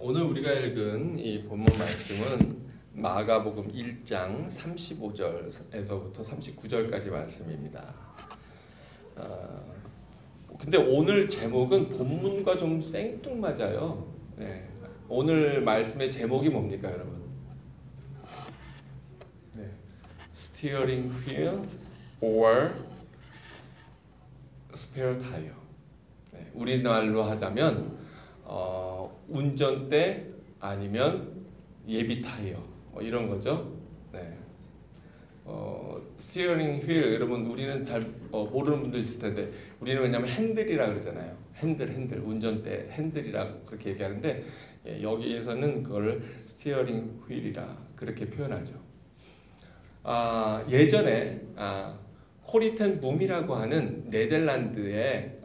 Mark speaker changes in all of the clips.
Speaker 1: 오늘 우리가 읽은 이 본문 말씀은 마가복음 1장 35절에서부터 39절까지 말씀입니다. 근데 오늘 제목은 본문과 좀 생뚱맞아요. 네. 오늘 말씀의 제목이 뭡니까, 여러분? 네. Steering wheel or spare tire. 네. 우리말로 하자면 운전대 아니면 예비 타이어 이런 거죠. 네. 스티어링 휠 여러분 우리는 잘 모르는 분도 있을 텐데 우리는 왜냐면 핸들이라 그러잖아요. 핸들 운전대 핸들이라 그렇게 얘기하는데 여기에서는 그걸 스티어링 휠이라 그렇게 표현하죠. 예전에 코리 텐 붐이라고 하는 네덜란드의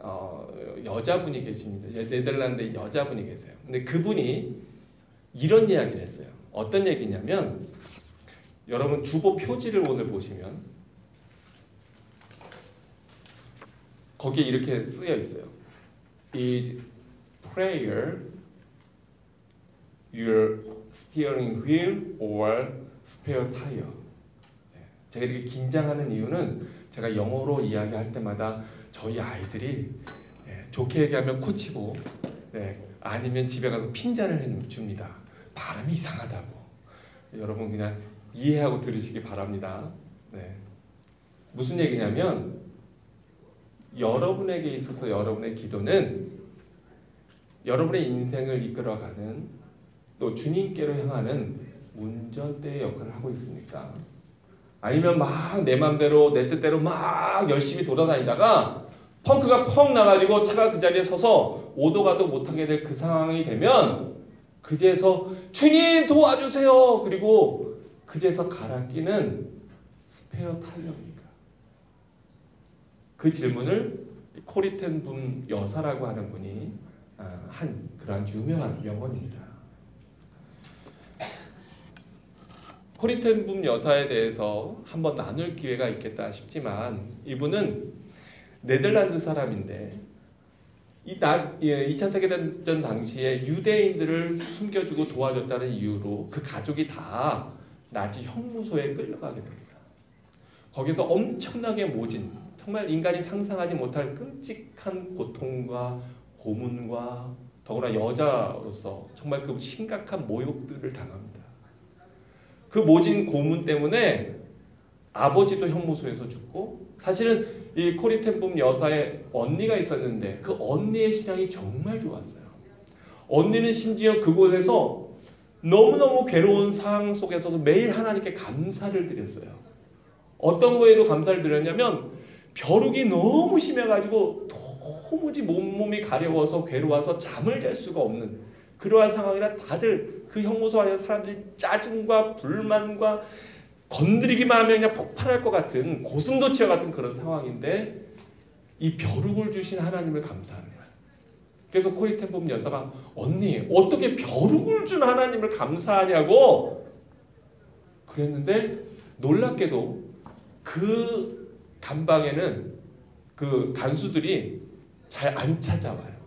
Speaker 1: 여자분이 계십니다. 네덜란드의 여자분이 계세요. 근데 그분이 이런 이야기를 했어요. 어떤 얘기냐면 여러분 주보 표지를 오늘 보시면 거기에 이렇게 쓰여 있어요. Is prayer your steering wheel or spare tire? 제가 이렇게 긴장하는 이유는 제가 영어로 이야기할 때마다 저희 아이들이 좋게 얘기하면 코치고 아니면 집에 가서 핀잔을 해줍니다. 발음이 이상하다고. 여러분 그냥 이해하고 들으시기 바랍니다. 무슨 얘기냐면 여러분에게 있어서 여러분의 기도는 여러분의 인생을 이끌어가는 또 주님께로 향하는 운전대의 역할을 하고 있습니까? 아니면 막 내 맘대로 내 뜻대로 막 열심히 돌아다니다가 펑크가 펑 나가지고 차가 그 자리에 서서 오도 가도 못하게 될 그 상황이 되면 그제서 주님 도와주세요. 그리고 그제서 갈아 끼는 스페어 타이어입니까? 그 질문을 코리 텐 붐 여사라고 하는 분이 한 그러한 유명한 명언입니다. 코리 텐 붐 여사에 대해서 한번 나눌 기회가 있겠다 싶지만 이분은 네덜란드 사람인데 2차 세계대전 당시에 유대인들을 숨겨주고 도와줬다는 이유로 그 가족이 다 나치 형무소에 끌려가게 됩니다. 거기서 엄청나게 모진 정말 인간이 상상하지 못할 끔찍한 고통과 고문과 더구나 여자로서 정말 그 심각한 모욕들을 당합니다. 그 모진 고문 때문에 아버지도 형무소에서 죽고 사실은 이 코리 텐 붐 여사의 언니가 있었는데 그 언니의 신앙이 정말 좋았어요. 언니는 심지어 그곳에서 너무너무 괴로운 상황 속에서도 매일 하나님께 감사를 드렸어요. 어떤 거에도 감사를 드렸냐면 벼룩이 너무 심해가지고 도무지 몸이 가려워서 괴로워서 잠을 잘 수가 없는 그러한 상황이라 다들 그 형무소 안에서 사람들이 짜증과 불만과 건드리기만 하면 그냥 폭발할 것 같은 고슴도치와 같은 그런 상황인데 이 벼룩을 주신 하나님을 감사하는 거예요. 그래서 코리 텐 붐 여사가 언니 어떻게 벼룩을 준 하나님을 감사하냐고 그랬는데 놀랍게도 그 감방에는 그 간수들이 잘 안 찾아와요.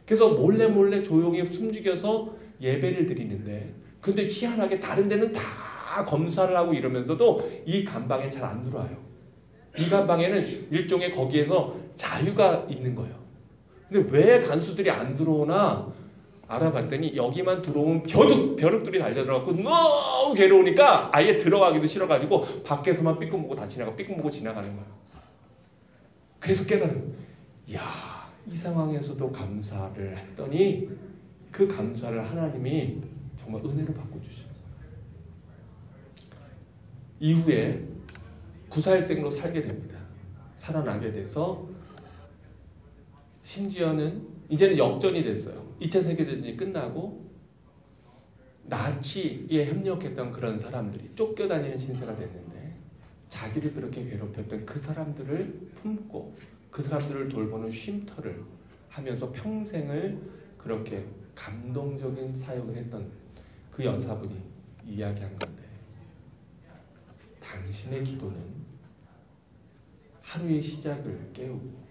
Speaker 1: 그래서 몰래 조용히 숨죽여서 예배를 드리는데 근데 희한하게 다른 데는 다 검사를 하고 이러면서도 이 감방에 잘 안 들어와요. 이 감방에는 일종의 거기에서 자유가 있는 거예요. 근데 왜 간수들이 안 들어오나 알아봤더니 여기만 들어오면 벼룩들이 달려들어가고 너무 괴로우니까 아예 들어가기도 싫어가지고 밖에서만 삐끔 보고 다 지나가고 삐끔 보고 지나가는 거예요. 그래서 깨달은 이야 이 상황에서도 감사를 했더니 그 감사를 하나님이 정말 은혜로 바꿔주시는 거예요. 이후에 구사일생으로 살게 됩니다. 살아나게 돼서 심지어는 이제는 역전이 됐어요. 2차 세계대전이 끝나고 나치에 협력했던 그런 사람들이 쫓겨다니는 신세가 됐는데 자기를 그렇게 괴롭혔던 그 사람들을 품고 그 사람들을 돌보는 쉼터를 하면서 평생을 그렇게 감동적인 사역을 했던 그 여사분이 이야기한 건데 당신의 기도는 하루의 시작을 깨우고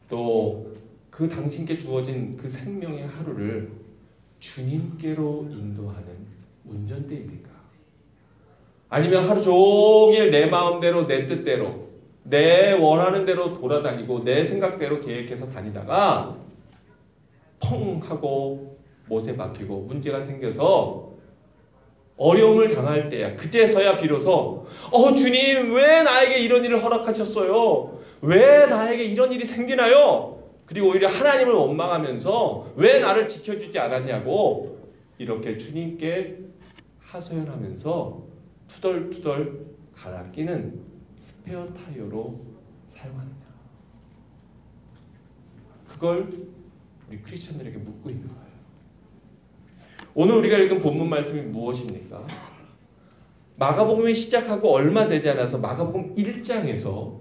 Speaker 1: 또 그 당신께 주어진 그 생명의 하루를 주님께로 인도하는 운전대입니까? 아니면 하루 종일 내 마음대로 내 뜻대로 내 원하는 대로 돌아다니고 내 생각대로 계획해서 다니다가 펑 하고 못에 박히고 문제가 생겨서 어려움을 당할 때야 그제서야 비로소 주님 왜 나에게 이런 일을 허락하셨어요? 왜 나에게 이런 일이 생기나요? 그리고 오히려 하나님을 원망하면서 왜 나를 지켜주지 않았냐고 이렇게 주님께 하소연하면서 투덜투덜 갈아 끼는 스페어 타이어로 사용하느냐. 그걸 우리 크리스천들에게 묻고 있는 거예요. 오늘 우리가 읽은 본문 말씀이 무엇입니까? 마가복음이 시작하고 얼마 되지 않아서 마가복음 1장에서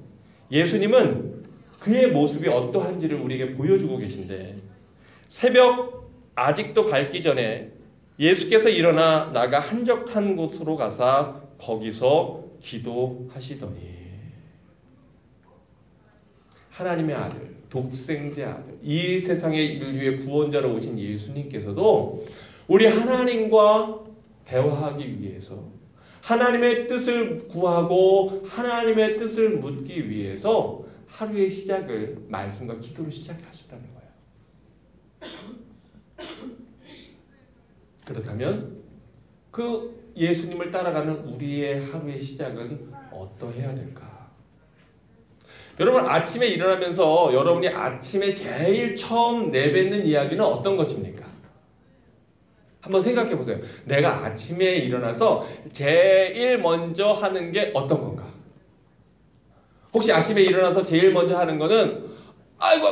Speaker 1: 예수님은 그의 모습이 어떠한지를 우리에게 보여주고 계신데 새벽 아직도 밝기 전에 예수께서 일어나 나가 한적한 곳으로 가사 거기서 기도하시더니 하나님의 아들, 독생자 아들, 이 세상의 인류의 구원자로 오신 예수님께서도 우리 하나님과 대화하기 위해서 하나님의 뜻을 구하고 하나님의 뜻을 묻기 위해서 하루의 시작을 말씀과 기도로 시작하셨다는 거예요. 그렇다면 그 예수님을 따라가는 우리의 하루의 시작은 어떠해야 될까? 여러분 아침에 일어나면서 여러분이 아침에 제일 처음 내뱉는 이야기는 어떤 것입니까? 한번 생각해 보세요. 내가 아침에 일어나서 제일 먼저 하는 게 어떤 건가? 혹시 아침에 일어나서 제일 먼저 하는 거는 아이고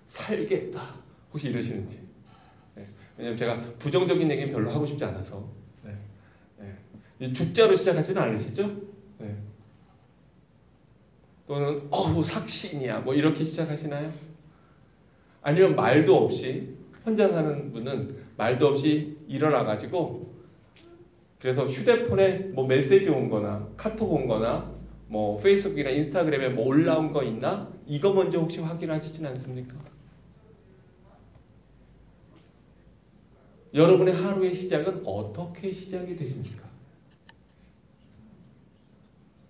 Speaker 1: 살겠다. 혹시 이러시는지? 네. 왜냐면 제가 부정적인 얘기는 별로 하고 싶지 않아서. 네. 네. 죽자로 시작하지는 않으시죠? 네. 또는 삭신이야 뭐 이렇게 시작하시나요? 아니면 말도 없이 혼자 사는 분은 말도 없이 일어나가지고 그래서 휴대폰에 뭐 메시지 온 거나 카톡 온 거나 뭐 페이스북이나 인스타그램에 뭐 올라온 거 있나? 이거 먼저 혹시 확인하시진 않습니까? 여러분의 하루의 시작은 어떻게 시작이 되십니까?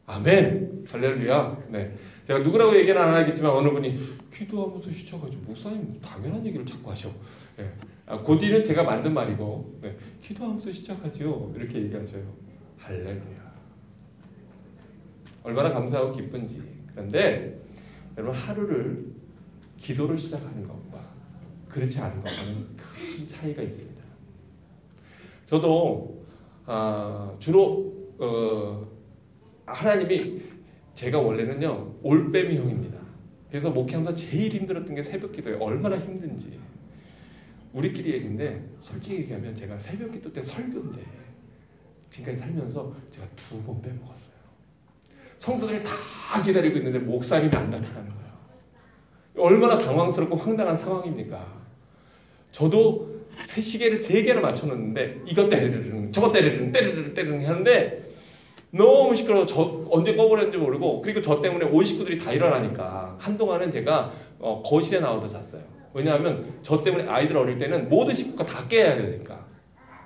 Speaker 1: 아멘! 할렐루야! 네. 제가 누구라고 얘기는 안 하겠지만 어느 분이 기도하면서 시작하죠. 목사님 당연한 얘기를 자꾸 하셔. 네. 그 뒤는 제가 만든 말이고 네. 기도하면서 시작하죠. 이렇게 얘기하셔요. 할렐루야. 얼마나 감사하고 기쁜지. 그런데 여러분 하루를 기도를 시작하는 것과 그렇지 않은 것과는 큰 차이가 있습니다. 저도 주로 하나님이 제가 원래는요 올빼미 형입니다. 그래서 목회하면서 제일 힘들었던 게 새벽 기도예요. 얼마나 힘든지 우리끼리 얘기인데 솔직히 얘기하면 제가 새벽 기도 때 설교인데 지금까지 살면서 제가 2번 빼먹었어요. 성도들이 다 기다리고 있는데 목사님이 안 나타나는 거예요. 얼마나 당황스럽고 황당한 상황입니까? 저도 시계를 3개나 맞춰놓는데 이것 때리르릉 저것 때리르릉 때리르릉 하는데 너무 시끄러워서 저 언제 꺼버렸는지 모르고 그리고 저 때문에 온 식구들이 다 일어나니까 한동안은 제가 거실에 나와서 잤어요. 왜냐하면 저 때문에 아이들 어릴 때는 모든 식구가 다 깨야 되니까.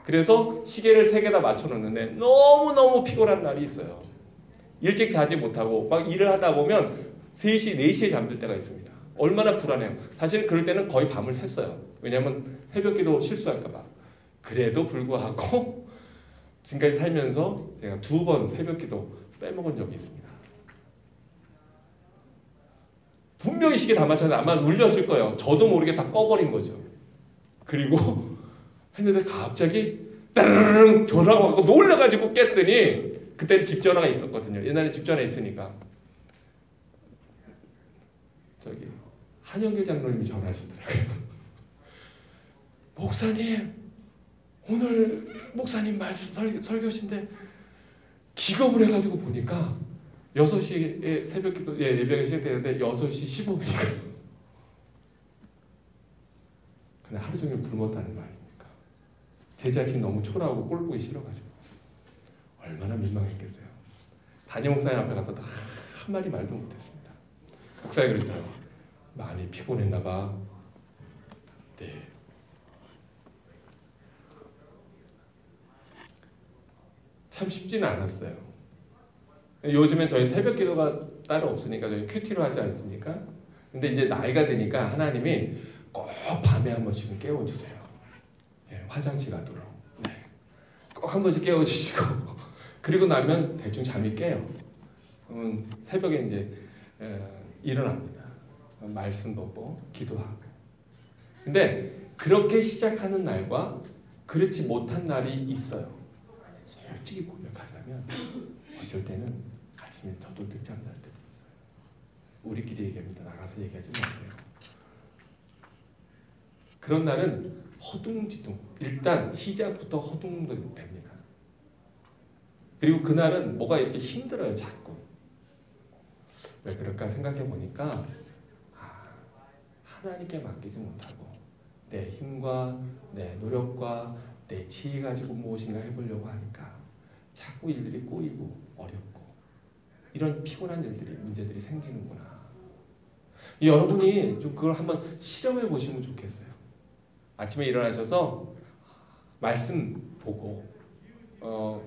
Speaker 1: 그래서 시계를 3개나 맞춰놓는데 너무너무 피곤한 날이 있어요. 일찍 자지 못하고 막 일을 하다 보면 3시, 4시에 잠들 때가 있습니다. 얼마나 불안해요. 사실 그럴 때는 거의 밤을 샜어요. 왜냐하면 새벽기도 실수할까 봐. 그래도 불구하고 지금까지 살면서 제가 2번 새벽기도 빼먹은 적이 있습니다. 분명히 시계 다 맞췄는데 아마 울렸을 거예요. 저도 모르게 다 꺼버린 거죠. 그리고 했는데 갑자기 따르릉 전화가 와서 놀라가지고 깼더니 그때 집 전화가 있었거든요. 옛날에 집 전화 있으니까 저기 한영길 장로님이 전화하시더라고요. 목사님 오늘 목사님 말씀 설교신데 기겁을 해가지고 보니까 6시에 새벽기도 예배가 시작되는데 6시 15분이니까 근데 하루 종일 굶었다는 말입니까? 제 자신이 너무 초라하고 꼴 보기 싫어가지고 얼마나 민망했겠어요. 담임 목사님 앞에 가서 한마디 말도 못했습니다. 목사님 그러시더라고요. 많이 피곤했나 봐. 네. 참 쉽지는 않았어요. 요즘엔 저희 새벽 기도가 따로 없으니까 저희 큐티로 하지 않습니까? 근데 이제 나이가 드니까 하나님이 꼭 밤에 한 번씩은 깨워주세요. 예, 화장실 가도록. 네. 꼭 한 번씩 깨워주시고 그리고 나면 대충 잠이 깨요. 새벽에 이제 일어납니다. 말씀 보고 기도하고. 근데 그렇게 시작하는 날과 그렇지 못한 날이 있어요. 솔직히 고백하자면 어쩔 때는 아침에 저도 늦잠 잘 때도 있어요. 우리끼리 얘기합니다. 나가서 얘기하지 마세요. 그런 날은 허둥지둥. 일단 시작부터 허둥됩니다. 그리고 그날은 뭐가 이렇게 힘들어요. 자꾸. 왜 그럴까 생각해 보니까 하나님께 맡기지 못하고 내 힘과 내 노력과 내 지혜 가지고 무엇인가 해보려고 하니까 자꾸 일들이 꼬이고 어렵고 이런 피곤한 일들이 문제들이 생기는구나. 여러분이 좀 그걸 한번 실험해 보시면 좋겠어요. 아침에 일어나셔서 말씀 보고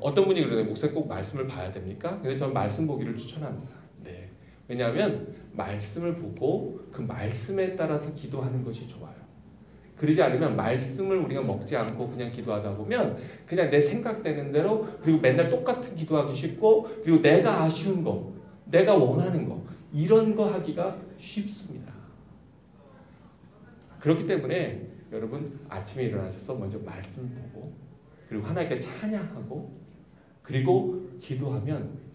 Speaker 1: 어떤 분이 그러네요. 목사님 꼭 말씀을 봐야 됩니까? 근데 저는 말씀 보기를 추천합니다. 네. 왜냐하면 말씀을 보고 그 말씀에 따라서 기도하는 것이 좋아요. 그러지 않으면 말씀을 우리가 먹지 않고 그냥 기도하다 보면 그냥 내 생각되는 대로 그리고 맨날 똑같은 기도하기 쉽고 그리고 내가 아쉬운 거, 내가 원하는 거 이런 거 하기가 쉽습니다. 그렇기 때문에 여러분 아침에 일어나셔서 먼저 말씀 보고 그리고 하나님께 찬양하고 그리고 기도하면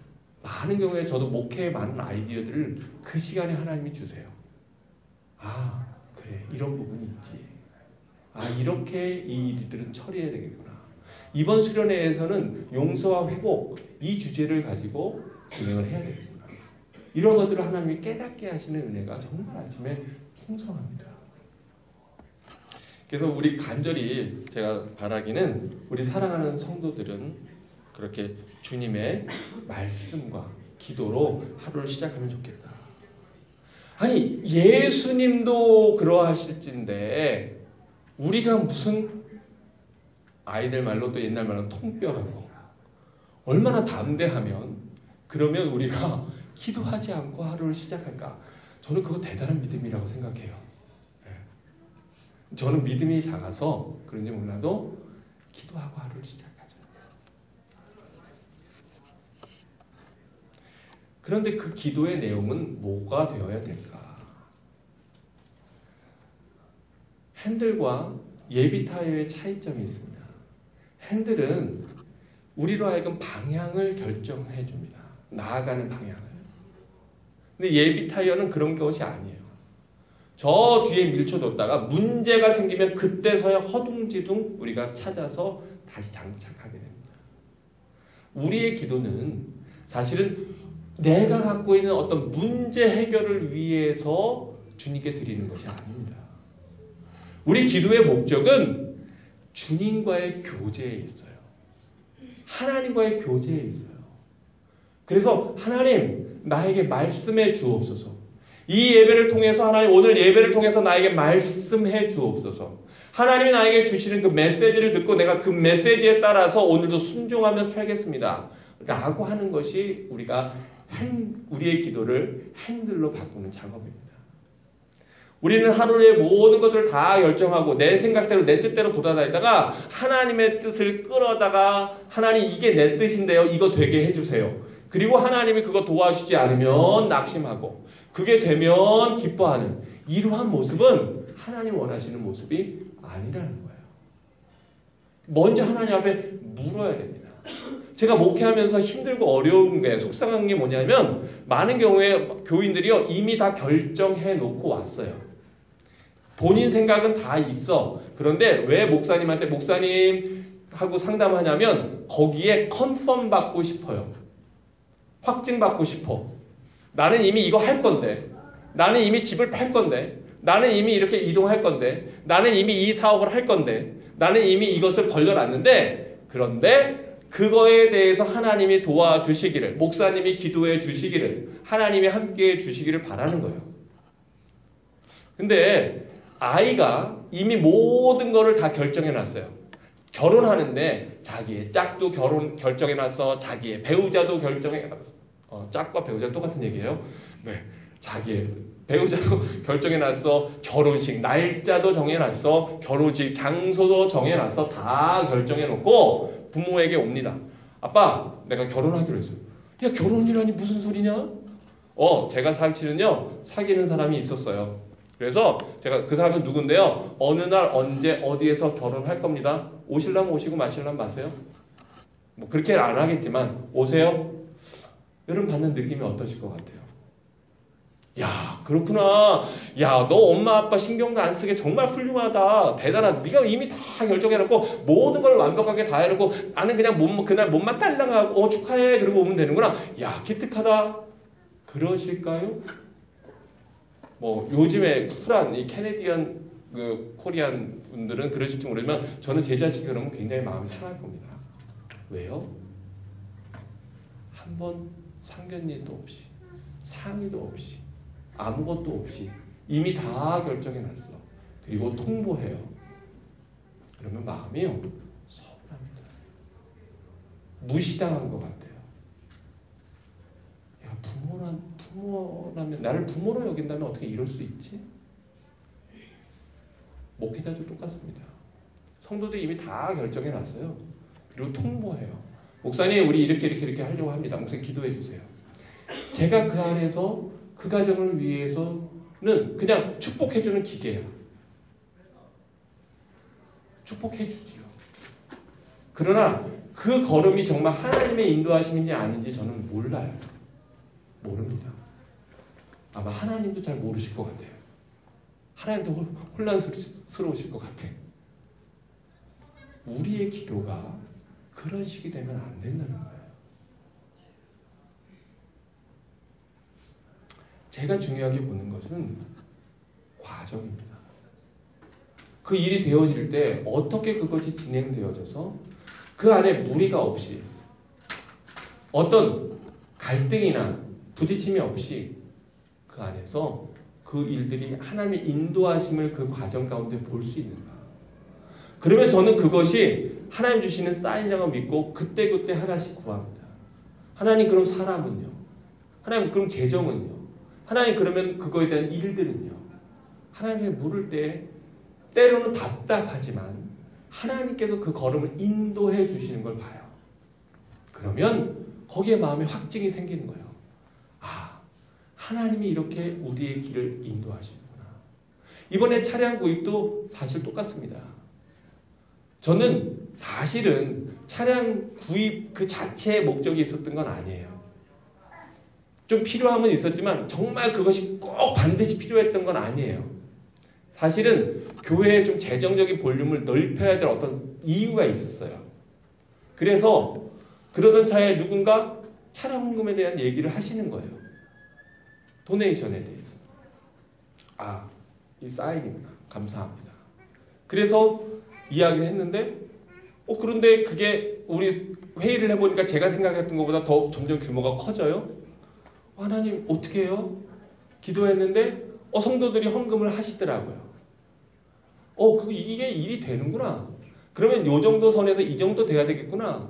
Speaker 1: 많은 경우에 저도 목회에 많은 아이디어들을 그 시간에 하나님이 주세요. 아 그래 이런 부분이 있지. 아 이렇게 이 일들은 처리해야 되겠구나. 이번 수련회에서는 용서와 회복 이 주제를 가지고 진행을 해야 되겠구나. 이런 것들을 하나님이 깨닫게 하시는 은혜가 정말 아침에 풍성합니다. 그래서 우리 간절히 제가 바라기는 우리 사랑하는 성도들은 그렇게 주님의 말씀과 기도로 하루를 시작하면 좋겠다. 아니 예수님도 그러하실진데 우리가 무슨 아이들 말로 또 옛날 말로 통뼈라고 얼마나 담대하면 그러면 우리가 기도하지 않고 하루를 시작할까? 저는 그거 대단한 믿음이라고 생각해요. 저는 믿음이 작아서 그런지 몰라도 기도하고 하루를 시작하죠. 그런데 그 기도의 내용은 뭐가 되어야 될까? 핸들과 예비 타이어의 차이점이 있습니다. 핸들은 우리로 하여금 방향을 결정해 줍니다. 나아가는 방향을. 근데 예비 타이어는 그런 것이 아니에요. 저 뒤에 밀쳐뒀다가 문제가 생기면 그때서야 허둥지둥 우리가 찾아서 다시 장착하게 됩니다. 우리의 기도는 사실은 내가 갖고 있는 어떤 문제 해결을 위해서 주님께 드리는 것이 아닙니다. 우리 기도의 목적은 주님과의 교제에 있어요. 하나님과의 교제에 있어요. 그래서 하나님 나에게 말씀해 주옵소서. 이 예배를 통해서 하나님 오늘 예배를 통해서 나에게 말씀해 주옵소서. 하나님이 나에게 주시는 그 메시지를 듣고 내가 그 메시지에 따라서 오늘도 순종하며 살겠습니다. 라고 하는 것이 우리의 기도를 핸들로 바꾸는 작업입니다. 우리는 하루의 모든 것들을 다 결정하고 내 생각대로 내 뜻대로 돌아다니다가 하나님의 뜻을 끌어다가 하나님 이게 내 뜻인데요. 이거 되게 해주세요. 그리고 하나님이 그거 도와주지 않으면 낙심하고 그게 되면 기뻐하는 이러한 모습은 하나님 원하시는 모습이 아니라는 거예요. 먼저 하나님 앞에 물어야 됩니다. 제가 목회하면서 힘들고 어려운 게 속상한 게 뭐냐면 많은 경우에 교인들이요 이미 다 결정해 놓고 왔어요. 본인 생각은 다 있어. 그런데 왜 목사님한테 목사님 하고 상담하냐면 거기에 컨펌 받고 싶어요. 확증 받고 싶어. 나는 이미 이거 할 건데, 나는 이미 집을 팔 건데, 나는 이미 이렇게 이동할 건데, 나는 이미 이 사업을 할 건데, 나는 이미 이것을 벌려놨는데, 그런데 그거에 대해서 하나님이 도와주시기를, 목사님이 기도해 주시기를, 하나님이 함께해 주시기를 바라는 거예요. 근데 아이가 이미 모든 거를 다 결정해놨어요. 결혼하는데 자기의 짝도 결정해놨어. 자기의 배우자도 결정해놨어. 짝과 배우자 똑같은 얘기예요. 네, 자기의 배우자도 결정해놨어. 결혼식 날짜도 정해놨어. 결혼식 장소도 정해놨어. 다 결정해놓고 부모에게 옵니다. 아빠, 내가 결혼하기로 했어요. 야, 결혼이라니 무슨 소리냐? 제가 사귀는 사람이 있었어요. 그래서 제가 그 사람은 누군데요? 어느 날 언제 어디에서 결혼할 겁니다. 오실라면 오시고 마실라면 마세요. 뭐 그렇게 안 하겠지만 오세요. 여러분 받는 느낌이 어떠실 것 같아요? 야, 그렇구나. 야, 너 엄마 아빠 신경도 안 쓰게 정말 훌륭하다. 대단하다. 네가 이미 다 결정해놓고 모든 걸 완벽하게 다 해놓고 나는 그냥 그날 몸만 딸랑하고 축하해 그러고 오면 되는구나. 야, 기특하다. 그러실까요? 뭐 요즘에 쿨한 이 캐네디언 코리안 분들은 그러실지 모르지만 저는 제 자식이 그러면 굉장히 마음이 상할 겁니다. 왜요? 한번 상견례도 없이 상의도 없이 아무것도 없이 이미 다 결정해놨어. 그리고 통보해요. 그러면 마음이요 서운합니다. 무시당한 것 같아요. 야, 부모라면 나를 부모로 여긴다면 어떻게 이럴 수 있지? 목회자도 똑같습니다. 성도들 이미 다 결정해놨어요. 그리고 통보해요. 목사님, 우리 이렇게 하려고 합니다. 목사님 기도해 주세요. 제가 그 안에서 그 가정을 위해서는 그냥 축복해주는 기계예요. 축복해주지요. 그러나 그 걸음이 정말 하나님의 인도하심인지 아닌지 저는 몰라요. 모릅니다. 아마 하나님도 잘 모르실 것 같아요. 하나님도 혼란스러우실 것 같아요. 우리의 기도가 그런 식이 되면 안 된다는 거예요. 제가 중요하게 보는 것은 과정입니다. 그 일이 되어질 때 어떻게 그것이 진행되어져서 그 안에 무리가 없이 어떤 갈등이나 부딪힘이 없이 그 안에서 그 일들이 하나님의 인도하심을 그 과정 가운데 볼 수 있는가. 그러면 저는 그것이 하나님 주시는 사인이라고 믿고 그때그때 하나씩 구합니다. 하나님 그럼 사람은요? 하나님 그럼 재정은요? 하나님 그러면 그거에 대한 일들은요? 하나님께 물을 때 때로는 답답하지만 하나님께서 그 걸음을 인도해 주시는 걸 봐요. 그러면 거기에 마음에 확증이 생기는 거예요. 아, 하나님이 이렇게 우리의 길을 인도하시는구나. 이번에 차량 구입도 사실 똑같습니다. 저는 사실은 차량 구입 그 자체의 목적이 있었던 건 아니에요. 좀 필요함은 있었지만 정말 그것이 꼭 반드시 필요했던 건 아니에요. 사실은 교회에 좀 재정적인 볼륨을 넓혀야 될 어떤 이유가 있었어요. 그래서 그러던 차에 누군가 차량 헌금에 대한 얘기를 하시는 거예요. 도네이션에 대해서. 아, 이 사인이구나. 감사합니다. 그래서 이야기를 했는데 그런데 그게 우리 회의를 해보니까 제가 생각했던 것보다 더 점점 규모가 커져요. 하나님 어떻게 해요? 기도했는데 성도들이 헌금을 하시더라고요. 이게 일이 되는구나. 그러면 요 정도 선에서 이 정도 돼야 되겠구나.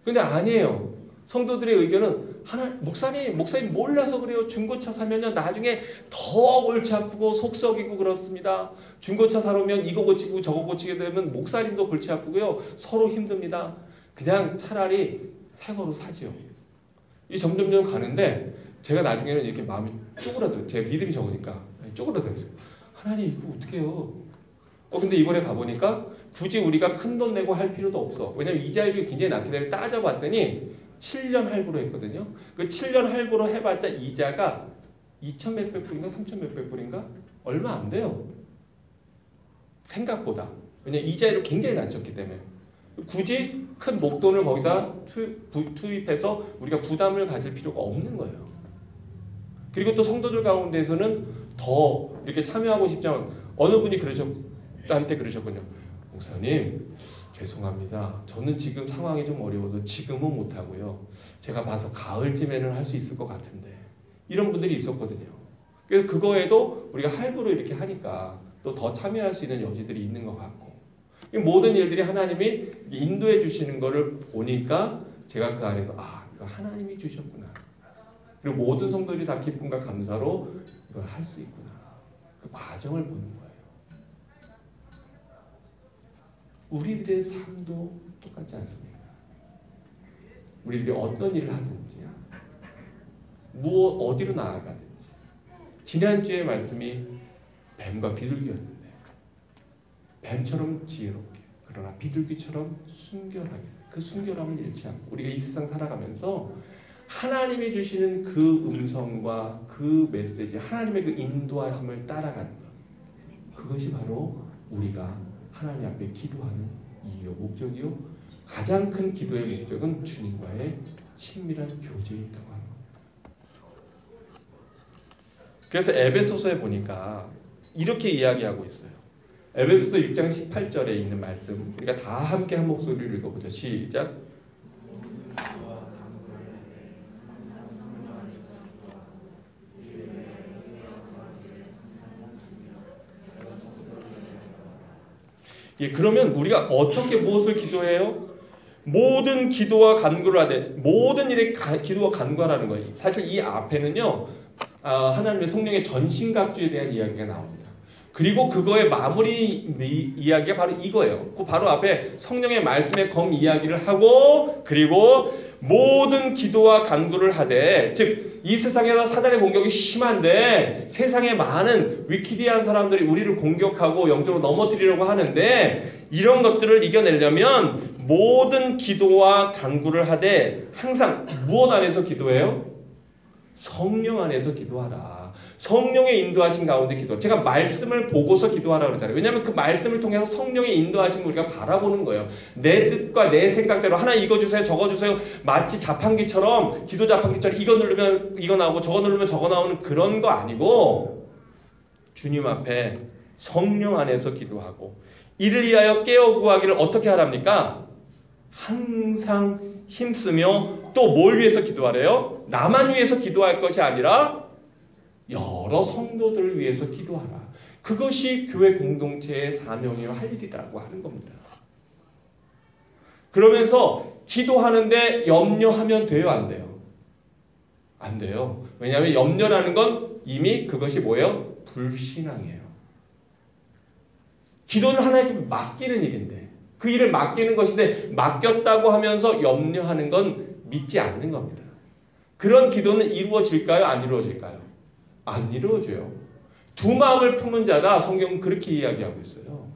Speaker 1: 근데 아니에요. 성도들의 의견은 목사님 몰라서 그래요. 중고차 사면요 나중에 더 골치 아프고 속 썩이고 그렇습니다. 중고차 사러 오면 이거 고치고 저거 고치게 되면 목사님도 골치 아프고요. 서로 힘듭니다. 그냥 차라리 새 거로 사지요. 이 점점점 가는데 제가 나중에는 이렇게 마음이 쪼그라들어요. 제 믿음이 적으니까 쪼그라들었어요. 하나님 이거 어떻게 해요? 근데 이번에 가보니까 굳이 우리가 큰 돈 내고 할 필요도 없어. 왜냐면 이자율이 굉장히 낮기 때문에 따져봤더니 7년 할부로 했거든요. 그 7년 할부로 해봤자 이자가 2천 몇백 불인가 3천 몇백 불인가 얼마 안 돼요. 생각보다. 왜냐면 이자율이 굉장히 낮췄기 때문에. 굳이 큰 목돈을 거기다 투입해서 우리가 부담을 가질 필요가 없는 거예요. 그리고 또 성도들 가운데에서는 더 이렇게 참여하고 싶지만 어느 분이 나한테 그러셨군요. 목사님 죄송합니다. 저는 지금 상황이 좀 어려워도 지금은 못하고요. 제가 봐서 가을쯤에는 할 수 있을 것 같은데. 이런 분들이 있었거든요. 그래서 그거에도 우리가 할부로 이렇게 하니까 또 더 참여할 수 있는 여지들이 있는 것 같고, 이 모든 일들이 하나님이 인도해 주시는 거를 보니까 제가 그 안에서 이거 하나님이 주셨구나. 그리고 모든 성도들이 다 기쁨과 감사로 이걸 할 수 있구나. 그 과정을 보는 거예요. 우리들의 삶도 똑같지 않습니까? 우리들이 어떤 일을 하든지, 어디로 나아가든지. 지난주의 말씀이 뱀과 비둘기였는데, 뱀처럼 지혜롭게, 그러나 비둘기처럼 순결하게, 그 순결함을 잃지 않고 우리가 이 세상 살아가면서 하나님이 주시는 그 음성과 그 메시지, 하나님의 그 인도하심을 따라가는 것, 그것이 바로 우리가 하나님 앞에 기도하는 이유요, 목적이요, 가장 큰 기도의 목적은 주님과의 친밀한 교제에 있다고 하는 겁니다. 그래서 에베소서에 보니까 이렇게 이야기하고 있어요. 에베소서 6장 18절에 있는 말씀, 우리가 다 함께 한 목소리를 읽어보죠. 시작. 예, 그러면 우리가 어떻게 무엇을 기도해요? 모든 기도와 간구를 하되, 모든 일에 기도와 간구하라는 거예요. 사실 이 앞에는요, 하나님의 성령의 전신갑주에 대한 이야기가 나옵니다. 그리고 그거의 마무리 이야기가 바로 이거예요. 그 바로 앞에 성령의 말씀의 검 이야기를 하고, 그리고 모든 기도와 간구를 하되, 즉 이 세상에서 사단의 공격이 심한데 세상에 많은 위키디한 사람들이 우리를 공격하고 영적으로 넘어뜨리려고 하는데, 이런 것들을 이겨내려면 모든 기도와 간구를 하되, 항상 무엇 안에서 기도해요? 성령 안에서 기도하라. 성령의 인도하신 가운데 기도. 제가 말씀을 보고서 기도하라고 그러잖아요. 왜냐하면 그 말씀을 통해서 성령의 인도하심을 우리가 바라보는 거예요. 내 뜻과 내 생각대로 하나 이거 주세요, 저거 주세요. 마치 자판기처럼, 기도 자판기처럼 이거 누르면 이거 나오고 저거 누르면 저거 나오는 그런 거 아니고, 주님 앞에 성령 안에서 기도하고, 이를 위하여 깨어 구하기를 어떻게 하랍니까? 항상 힘쓰며, 또 뭘 위해서 기도하래요? 나만 위해서 기도할 것이 아니라 여러 성도들을 위해서 기도하라. 그것이 교회 공동체의 사명이요 할 일이라고 하는 겁니다. 그러면서 기도하는데 염려하면 돼요, 안 돼요? 안 돼요. 왜냐하면 염려라는 건 이미 그것이 뭐예요? 불신앙이에요. 기도는 하나님께 맡기는 일인데, 그 일을 맡기는 것인데, 맡겼다고 하면서 염려하는 건 믿지 않는 겁니다. 그런 기도는 이루어질까요? 안 이루어질까요? 안 이루어져요. 두 마음을 품은 자다, 성경은 그렇게 이야기하고 있어요.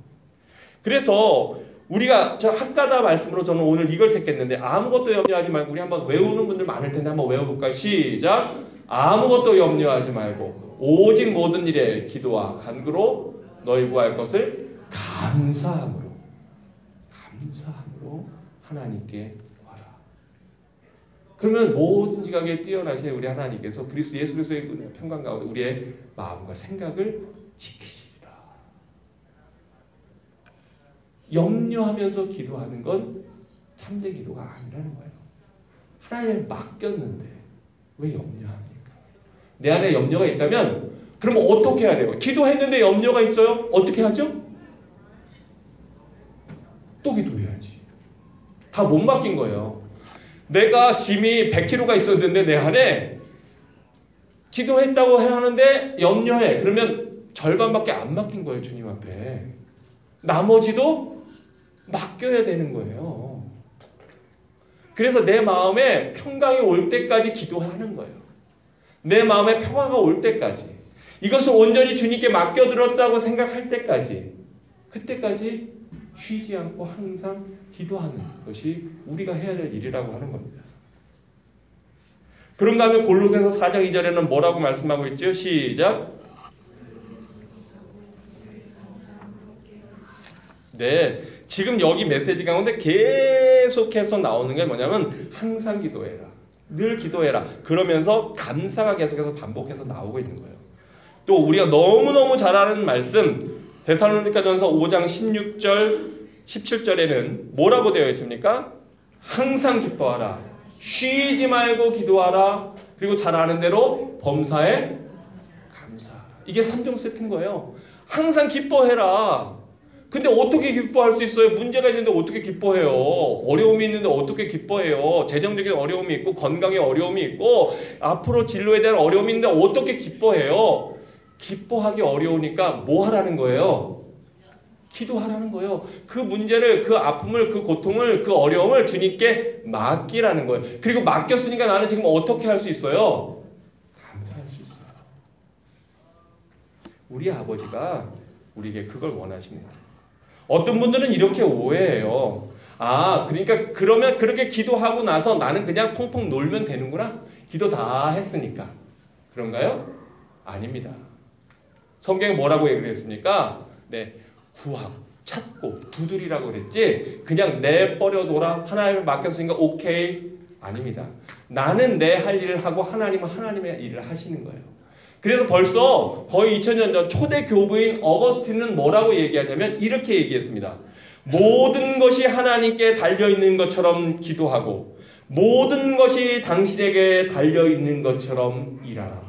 Speaker 1: 그래서 우리가 저 학가다 말씀으로 저는 오늘 이걸 택했는데, 아무것도 염려하지 말고, 우리 한번 외우는 분들 많을 텐데 한번 외워볼까요? 시작. 아무것도 염려하지 말고 오직 모든 일에 기도와 간구로 너희 구할 것을 감사함으로 하나님께 구하라. 그러면 모든 지각에 뛰어나신 우리 하나님께서 예수 그리스도의 평강 가운데 우리의 마음과 생각을 지키시리라. 염려하면서 기도하는 건 참된 기도가 아니라는 거예요. 하나님을 맡겼는데 왜 염려합니까? 내 안에 염려가 있다면 그러면 어떻게 해야 돼요? 기도했는데 염려가 있어요? 어떻게 하죠? 또 기도해야지. 다 못 맡긴 거예요. 내가 짐이 100kg가 있었는데 내 안에 기도했다고 하는데 염려해. 그러면 절반밖에 안 맡긴 거예요, 주님 앞에. 나머지도 맡겨야 되는 거예요. 그래서 내 마음에 평강이 올 때까지 기도하는 거예요. 내 마음에 평화가 올 때까지. 이것을 온전히 주님께 맡겨들었다고 생각할 때까지. 그때까지 쉬지 않고 항상 기도하는 것이 우리가 해야 될 일이라고 하는 겁니다. 그런가 하면 골로새서 4장 2절에는 뭐라고 말씀하고 있죠? 시작. 네, 지금 여기 메시지 가운데 계속해서 나오는 게 뭐냐면 항상 기도해라. 늘 기도해라. 그러면서 감사가 계속해서 반복해서 나오고 있는 거예요. 또 우리가 너무너무 잘 아는 말씀 데살로니가전서 5장 16절 17절에는 뭐라고 되어 있습니까? 항상 기뻐하라. 쉬지 말고 기도하라. 그리고 잘 아는 대로 범사에 감사하라. 이게 3종 세트인 거예요. 항상 기뻐해라. 근데 어떻게 기뻐할 수 있어요? 문제가 있는데 어떻게 기뻐해요? 어려움이 있는데 어떻게 기뻐해요? 재정적인 어려움이 있고 건강에 어려움이 있고 앞으로 진로에 대한 어려움이 있는데 어떻게 기뻐해요? 기뻐하기 어려우니까 뭐 하라는 거예요? 기도하라는 거예요. 그 문제를, 그 아픔을, 그 고통을, 그 어려움을 주님께 맡기라는 거예요. 그리고 맡겼으니까 나는 지금 어떻게 할 수 있어요? 감사할 수 있어요. 우리 아버지가 우리에게 그걸 원하시는 거예요. 어떤 분들은 이렇게 오해해요. 아, 그러니까 그러면 그렇게 기도하고 나서 나는 그냥 펑펑 놀면 되는구나? 기도 다 했으니까. 그런가요? 아닙니다. 성경에 뭐라고 얘기를 했습니까? 네, 구하고 찾고 두드리라고 그랬지 그냥 내버려둬라 하나님을 맡겼으니까 오케이. 아닙니다. 나는 내 할 일을 하고 하나님은 하나님의 일을 하시는 거예요. 그래서 벌써 거의 2000년 전 초대 교부인 어거스틴은 뭐라고 얘기하냐면 이렇게 얘기했습니다. 모든 것이 하나님께 달려있는 것처럼 기도하고 모든 것이 당신에게 달려있는 것처럼 일하라.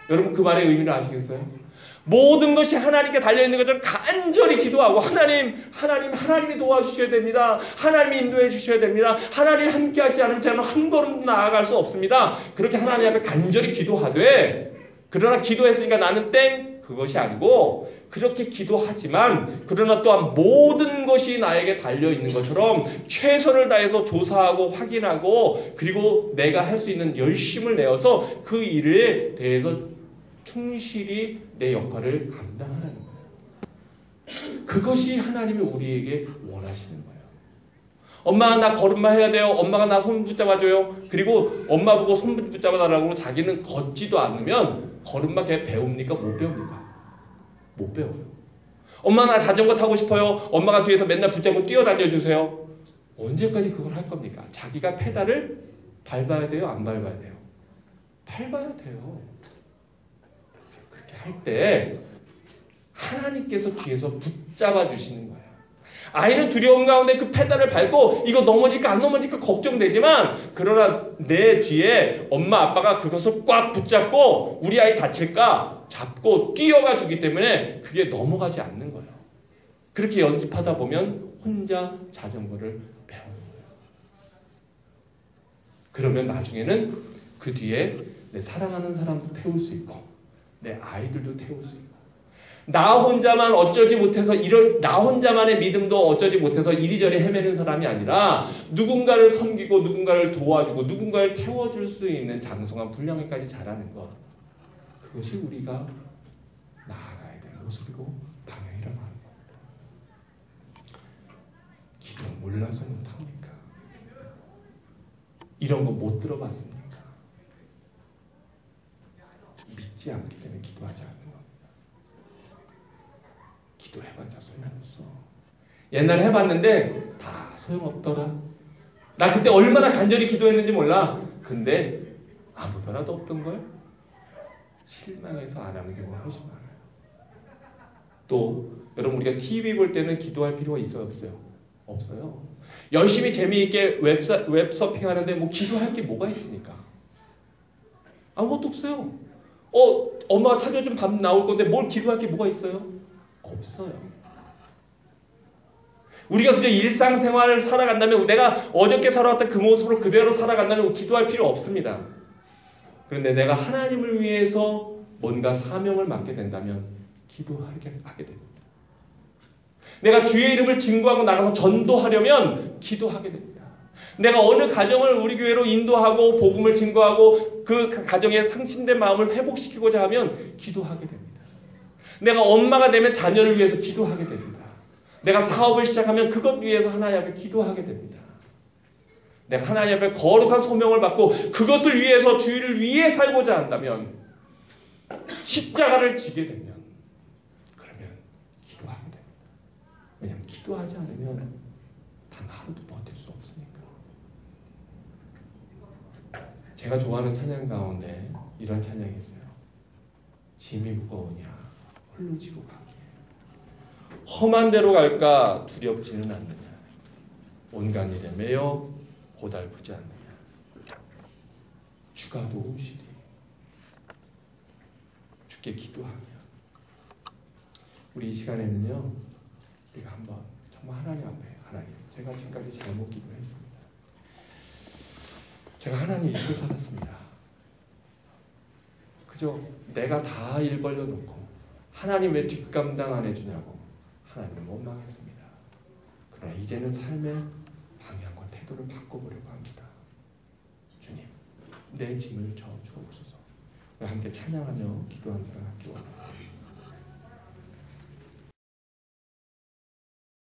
Speaker 1: 여러분 그 말의 의미를 아시겠어요? 모든 것이 하나님께 달려있는 것처럼 간절히 기도하고 하나님이 도와주셔야 됩니다. 하나님이 인도해 주셔야 됩니다. 하나님이 함께 하시지 않으면 저는 한 걸음도 나아갈 수 없습니다. 그렇게 하나님 앞에 간절히 기도하되 그러나 기도했으니까 나는 땡! 그것이 아니고 그렇게 기도하지만 그러나 또한 모든 것이 나에게 달려있는 것처럼 최선을 다해서 조사하고 확인하고 그리고 내가 할 수 있는 열심을 내어서 그 일에 대해서 충실히 내 역할을 감당하는 거예요. 그것이 하나님이 우리에게 원하시는 거예요. 엄마 나 걸음마 해야 돼요. 엄마가 나 손 붙잡아줘요. 그리고 엄마 보고 손 붙잡아달라고 자기는 걷지도 않으면 걸음마 걔 배웁니까? 못 배웁니까? 못 배워요. 엄마 나 자전거 타고 싶어요. 엄마가 뒤에서 맨날 붙잡고 뛰어다녀주세요. 언제까지 그걸 할 겁니까? 자기가 페달을 밟아야 돼요? 안 밟아야 돼요? 밟아야 돼요. 할 때 하나님께서 뒤에서 붙잡아 주시는 거예요. 아이는 두려움 가운데 그 페달을 밟고 이거 넘어질까 안 넘어질까 걱정되지만 그러나 내 뒤에 엄마 아빠가 그것을 꽉 붙잡고 우리 아이 다칠까 잡고 뛰어가 주기 때문에 그게 넘어가지 않는 거예요. 그렇게 연습하다 보면 혼자 자전거를 배우는 거예요. 그러면 나중에는 그 뒤에 내 사랑하는 사람도 태울 수 있고 내 아이들도 태울 수 있고 나 혼자만 어쩌지 못해서 나 혼자만의 믿음도 어쩌지 못해서 이리저리 헤매는 사람이 아니라 누군가를 섬기고 누군가를 도와주고 누군가를 태워줄 수 있는 장성한 분량에까지 자라는 것 그것이 우리가 나아가야 되는 모습이고 방향이라고 하는 겁니다. 기도 몰라서 못합니까? 이런 거 못 들어봤습니까? 믿지 않기 때문에 기도하지 않는 겁니다. 기도해봤자 소용없어. 옛날에 해봤는데 다 소용없더라. 나 그때 얼마나 간절히 기도했는지 몰라. 근데 아무 변화도 없던 걸 실망해서 안 하는 경우가 훨씬 많아요. 또 여러분 우리가 TV 볼 때는 기도할 필요가 있어요? 없어요? 없어요. 열심히 재미있게 웹서핑하는데 뭐 기도할 게 뭐가 있습니까? 아무것도 없어요. 엄마가 차려준 밥 나올 건데 뭘 기도할 게 뭐가 있어요? 없어요. 우리가 그저 일상생활을 살아간다면 내가 어저께 살아왔던 그 모습으로 그대로 살아간다면 기도할 필요 없습니다. 그런데 내가 하나님을 위해서 뭔가 사명을 맡게 된다면 기도하게 하게 됩니다. 내가 주의 이름을 증거하고 나가서 전도하려면 기도하게 됩니다. 내가 어느 가정을 우리 교회로 인도하고 복음을 증거하고 그 가정의 상심된 마음을 회복시키고자 하면 기도하게 됩니다. 내가 엄마가 되면 자녀를 위해서 기도하게 됩니다. 내가 사업을 시작하면 그것 위해서 하나님 앞에 기도하게 됩니다. 내가 하나님 앞에 거룩한 소명을 받고 그것을 위해서 주의를 위해 살고자 한다면 십자가를 지게 되면 그러면 기도하게 됩니다. 왜냐하면 기도하지 않으면 단 하루도 버틸 수 없으니까. 제가 좋아하는 찬양 가운데 이런 찬양이 있어요. 짐이 무거우냐 홀로 지고 가기에 험한 데로 갈까 두렵지는 않느냐 온갖 일에 매여 고달프지 않느냐 주가 도우시리 주께 기도하며 우리 이 시간에는요 우리가 한번 정말 하나님 앞에 하나님 제가 지금까지 잘못 기도했습니다. 제가 하나님 잊고 살았습니다. 그저 내가 다 일 벌려놓고 하나님 왜 뒷감당 안 해주냐고 하나님을 원망했습니다. 그러나 이제는 삶의 방향과 태도를 바꿔보려고 합니다. 주님, 내 짐을 져 주옵소서. 함께 찬양하며 기도하는 사람 함께 원합니다.